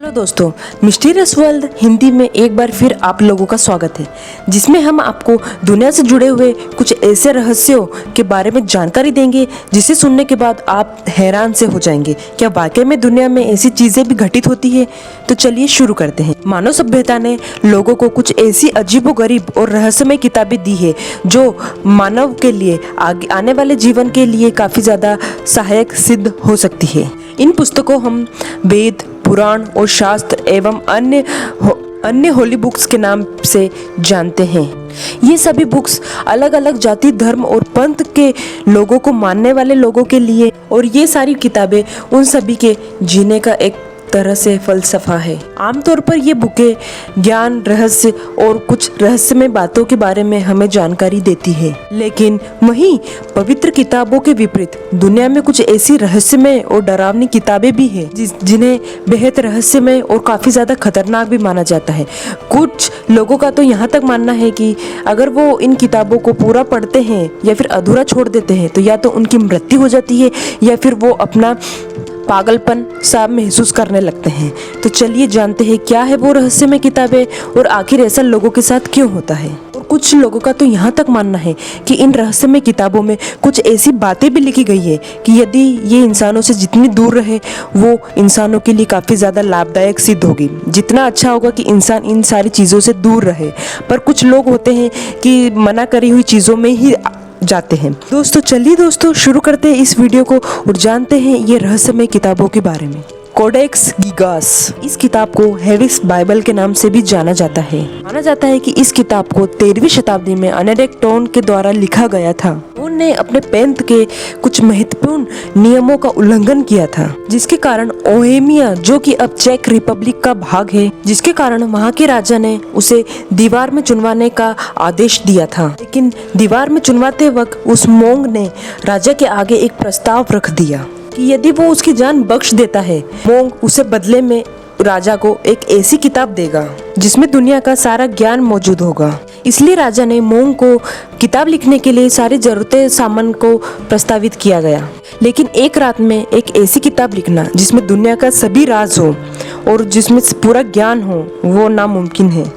Hello दोस्तों, mysterious world Hindi में एक बार फिर आप लोगों का स्वागत है, जिसमें हम आपको दुनिया से जुड़े हुए कुछ ऐसे रहस्यों के बारे में जानकारी देंगे जिसे सुनने के बाद आप हैरान से हो जाएंगे। क्या वाकई में दुनिया में ऐसी चीजें भी घटित होती है? तो चलिए शुरू करते हैं। मानव सभ्यता ने लोगों को कुछ ऐसी अजीबोगरीब और रहस्यमय किताबें दी है जो मानव के लिए आने वाले जीवन के लिए काफी ज्यादा सहायक सिद्ध हो सकती है। इन पुस्तकों हम वेद, पुराण और शास्त्र एवं अन्य होली बुक्स के नाम से जानते हैं। ये सभी बुक्स अलग अलग जाति, धर्म और पंथ के लोगों को मानने वाले लोगों के लिए, और ये सारी किताबें उन सभी के जीने का एक तरह से फलसफा है। आमतौर पर ये बुकें ज्ञान, रहस्य और कुछ रहस्यमय बातों के बारे में हमें जानकारी देती है, लेकिन वहीं पवित्र किताबों के विपरीत दुनिया में कुछ ऐसी रहस्यमय और डरावनी किताबें भी हैं जिन्हें बेहद रहस्यमय और काफी ज्यादा खतरनाक भी माना जाता है। कुछ लोगों का तो यहाँ तक मानना है कि अगर वो इन किताबों को पूरा पढ़ते हैं या फिर अधूरा छोड़ देते हैं तो या तो उनकी मृत्यु हो जाती है या फिर वो अपना पागलपन सा महसूस करने लगते हैं। तो चलिए जानते हैं क्या है वो रहस्यमय किताबें और आखिर ऐसा लोगों के साथ क्यों होता है। और कुछ लोगों का तो यहाँ तक मानना है कि इन रहस्यमय किताबों में कुछ ऐसी बातें भी लिखी गई है कि यदि ये इंसानों से जितनी दूर रहे वो इंसानों के लिए काफ़ी ज़्यादा लाभदायक सिद्ध होगी। जितना अच्छा होगा कि इंसान इन सारी चीज़ों से दूर रहे, पर कुछ लोग होते हैं कि मना करी हुई चीज़ों में ही जाते हैं। दोस्तों शुरू करते हैं इस वीडियो को और जानते हैं ये रहस्यमय किताबों के बारे में। कोडेक्स गिगास, इस किताब को हेविस बाइबल के नाम से भी जाना जाता है। माना जाता है कि इस किताब को 13वीं शताब्दी में अनेडेक टोन के द्वारा लिखा गया था। उन्होंने अपने पैंत के कुछ महत्वपूर्ण नियमों का उल्लंघन किया था, जिसके कारण ओहेमिया, जो कि अब चेक रिपब्लिक का भाग है, जिसके कारण वहाँ के राजा ने उसे दीवार में चुनवाने का आदेश दिया था। लेकिन दीवार में चुनवाते वक्त उस मोंग ने राजा के आगे एक प्रस्ताव रख दिया कि यदि वो उसकी जान बख्श देता है, मोंग उसे बदले में राजा को एक ऐसी किताब देगा जिसमें दुनिया का सारा ज्ञान मौजूद होगा। इसलिए राजा ने मोंग को किताब लिखने के लिए सारी जरूरतें सामान को प्रस्तावित किया गया, लेकिन एक रात में एक ऐसी किताब लिखना जिसमें दुनिया का सभी राज हो और जिसमें पूरा ज्ञान हो, वो नामुमकिन है।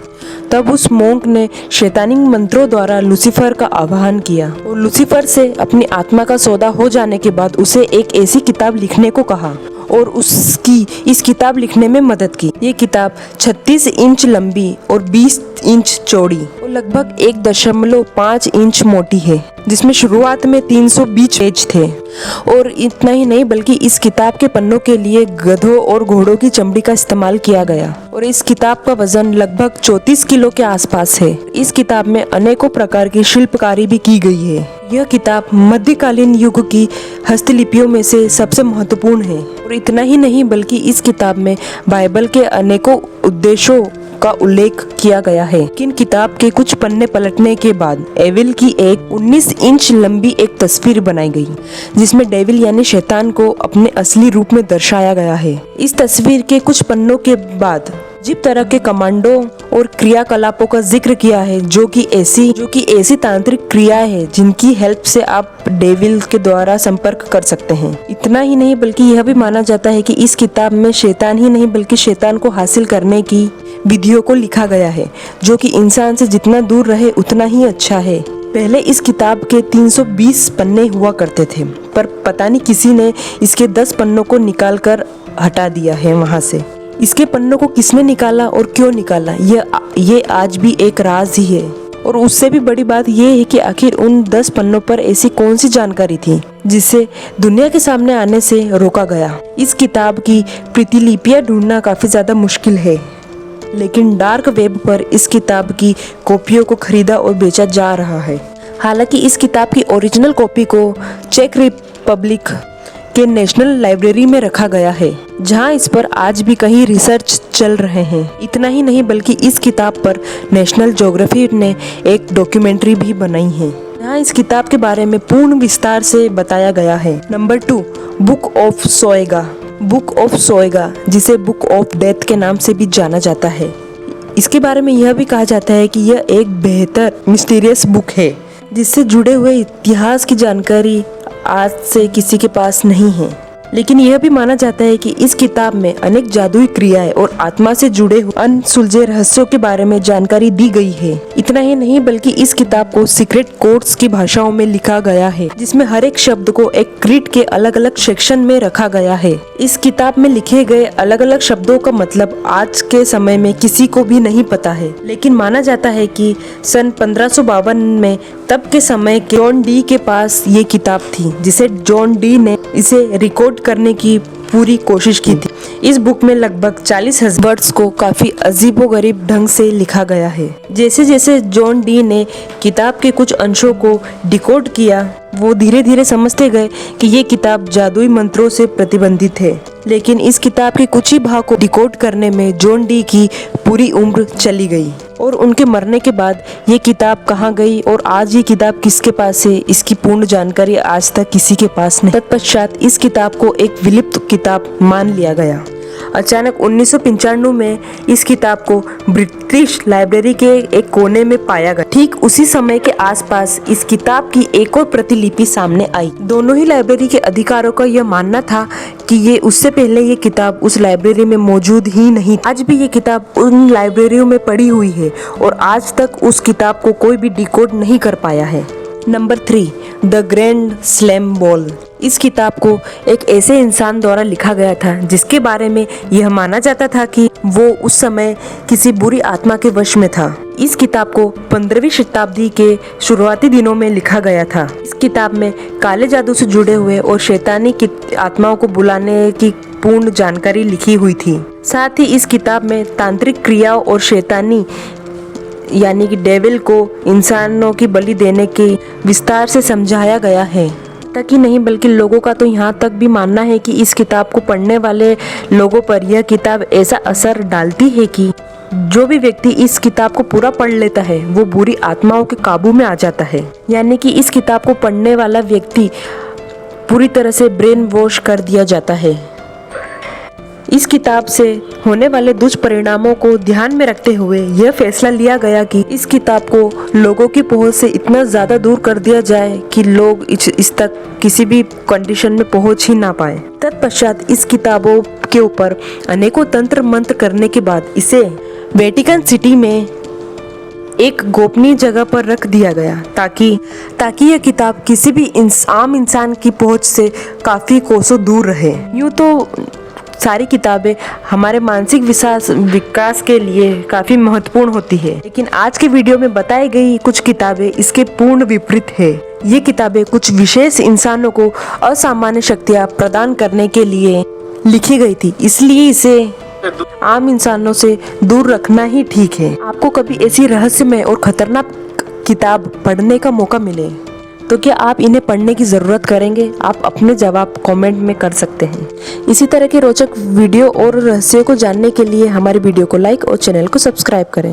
तब उस मोंक ने शैतानी मंत्रों द्वारा लूसीफर का आह्वान किया और लूसीफर से अपनी आत्मा का सौदा हो जाने के बाद उसे एक ऐसी किताब लिखने को कहा और उसकी इस किताब लिखने में मदद की। ये किताब 36 इंच लंबी और 20 इंच चौड़ी और लगभग 1.5 इंच मोटी है, जिसमें शुरुआत में 320 पेज थे। और इतना ही नहीं बल्कि इस किताब के पन्नों के लिए गधों और घोड़ों की चमड़ी का इस्तेमाल किया गया और इस किताब का वजन लगभग 34 किलो के आसपास है। इस किताब में अनेकों प्रकार की शिल्पकारी भी की गई है। यह किताब मध्यकालीन युग की हस्तलिपियों में से सबसे महत्वपूर्ण है। और इतना ही नहीं बल्कि इस किताब में बाइबल के अनेकों उद्देश्यों का उल्लेख किया गया है। लेकिन किताब के कुछ पन्ने पलटने के बाद एविल की एक 19 इंच लंबी एक तस्वीर बनाई गई, जिसमें डेविल यानी शैतान को अपने असली रूप में दर्शाया गया है। इस तस्वीर के कुछ पन्नों के बाद अजीब तरह के कमांडो और क्रियाकलापों का जिक्र किया है, जो कि ऐसी तांत्रिक क्रियाएं हैं जिनकी हेल्प से आप डेविल के द्वारा संपर्क कर सकते हैं। इतना ही नहीं बल्कि यह भी माना जाता है कि इस किताब में शैतान ही नहीं बल्कि शैतान को हासिल करने की विधियों को लिखा गया है, जो कि इंसान से जितना दूर रहे उतना ही अच्छा है। पहले इस किताब के 320 पन्ने हुआ करते थे, पर पता नहीं किसी ने इसके 10 पन्नों को निकाल कर हटा दिया है वहाँ से। इसके पन्नों को किसने निकाला और क्यों निकाला, ये आज भी एक राज ही है। और उससे भी बड़ी बात यह है कि आखिर उन 10 पन्नों पर ऐसी कौन सी जानकारी थी जिसे दुनिया के सामने आने से रोका गया। इस किताब की प्रतिलिपियां ढूंढना काफी ज्यादा मुश्किल है, लेकिन डार्क वेब पर इस किताब की कॉपियों को खरीदा और बेचा जा रहा है। हालांकि इस किताब की ओरिजिनल कॉपी को चेक रिपब्लिक के नेशनल लाइब्रेरी में रखा गया है, जहां इस पर आज भी कई रिसर्च चल रहे हैं। इतना ही नहीं बल्कि इस किताब पर नेशनल ज्योग्राफी ने एक डॉक्यूमेंट्री भी बनाई है, जहां इस किताब के बारे में पूर्ण विस्तार से बताया गया है। नंबर 2, बुक ऑफ सोएगा। बुक ऑफ सोएगा, जिसे बुक ऑफ डेथ के नाम से भी जाना जाता है, इसके बारे में यह भी कहा जाता है कि यह एक बेहतर मिस्टीरियस बुक है जिससे जुड़े हुए इतिहास की जानकारी आज से किसी के पास नहीं है। लेकिन यह भी माना जाता है कि इस किताब में अनेक जादुई क्रियाएं और आत्मा से जुड़े हुए अनसुलझे रहस्यों के बारे में जानकारी दी गई है। इतना ही नहीं बल्कि इस किताब को सीक्रेट कोड्स की भाषाओं में लिखा गया है, जिसमें हर एक शब्द को एक क्रीड के अलग अलग सेक्शन में रखा गया है। इस किताब में लिखे गए अलग अलग शब्दों का मतलब आज के समय में किसी को भी नहीं पता है, लेकिन माना जाता है कि सन 1552 में तब के समय के जॉन डी के पास ये किताब थी, जिसे जॉन डी ने इसे रिकॉर्ड करने की पूरी कोशिश की थी। इस बुक में लगभग 40,000 वर्ड्स को काफी अजीबोगरीब ढंग से लिखा गया है। जैसे जैसे जॉन डी ने किताब के कुछ अंशों को डिकोड किया, वो धीरे धीरे समझते गए कि ये किताब जादुई मंत्रों से प्रतिबंधित है। लेकिन इस किताब के कुछ ही भाग को डिकोड करने में जॉन डी की पूरी उम्र चली गई और उनके मरने के बाद ये किताब कहाँ गई और आज ये किताब किसके पास है, इसकी पूर्ण जानकारी आज तक किसी के पास नहीं। तत्पश्चात इस किताब को एक विलुप्त किताब मान लिया गया। अचानक 1995 में इस किताब को ब्रिटिश लाइब्रेरी के एक कोने में पाया गया। ठीक उसी समय के आसपास इस किताब की एक और प्रतिलिपि सामने आई। दोनों ही लाइब्रेरी के अधिकारियों का यह मानना था कि ये उससे पहले ये किताब उस लाइब्रेरी में मौजूद ही नहीं। आज भी ये किताब उन लाइब्रेरियों में पड़ी हुई है और आज तक उस किताब को कोई भी डिकोड नहीं कर पाया है। Number 3, the grand slam ball. इस किताब को एक ऐसे इंसान द्वारा लिखा गया था जिसके बारे में यह माना जाता था कि वो उस समय किसी बुरी आत्मा के वश में था। इस किताब को 15वीं शताब्दी के शुरुआती दिनों में लिखा गया था। इस किताब में काले जादू से जुड़े हुए और शैतानी की आत्माओं को बुलाने की पूर्ण जानकारी लिखी हुई थी। साथ ही इस किताब में तांत्रिक क्रियाओं और शैतानी यानी कि डेविल को इंसानों की बलि देने के विस्तार से समझाया गया है। तक ही नहीं बल्कि लोगों का तो यहाँ तक भी मानना है कि इस किताब को पढ़ने वाले लोगों पर यह किताब ऐसा असर डालती है कि जो भी व्यक्ति इस किताब को पूरा पढ़ लेता है वो बुरी आत्माओं के काबू में आ जाता है। यानी कि इस किताब को पढ़ने वाला व्यक्ति पूरी तरह से ब्रेन वॉश कर दिया जाता है। इस किताब से होने वाले दुष्परिणामों को ध्यान में रखते हुए यह फैसला लिया गया कि इस किताब को लोगों की पहुंच से इतना ज़्यादा दूर कर दिया जाए कि लोग इस तक किसी भी कंडीशन में पहुंच ही ना पाए। तत्पश्चात इस किताबों के ऊपर अनेकों तंत्र मंत्र करने के बाद इसे वेटिकन सिटी में एक गोपनीय जगह पर रख दिया गया ताकि यह किताब किसी भी आम इंसान की पहुंच से काफ़ी कोसों दूर रहे। यूँ तो सारी किताबें हमारे मानसिक विकास के लिए काफ़ी महत्वपूर्ण होती है, लेकिन आज के वीडियो में बताई गई कुछ किताबें इसके पूर्ण विपरीत है। ये किताबें कुछ विशेष इंसानों को असामान्य शक्तियाँ प्रदान करने के लिए लिखी गई थी, इसलिए इसे आम इंसानों से दूर रखना ही ठीक है। आपको कभी ऐसी रहस्यमय और खतरनाक किताब पढ़ने का मौका मिले तो क्या आप इन्हें पढ़ने की ज़रूरत करेंगे? आप अपने जवाब कमेंट में कर सकते हैं। इसी तरह के रोचक वीडियो और रहस्यों को जानने के लिए हमारे वीडियो को लाइक और चैनल को सब्सक्राइब करें।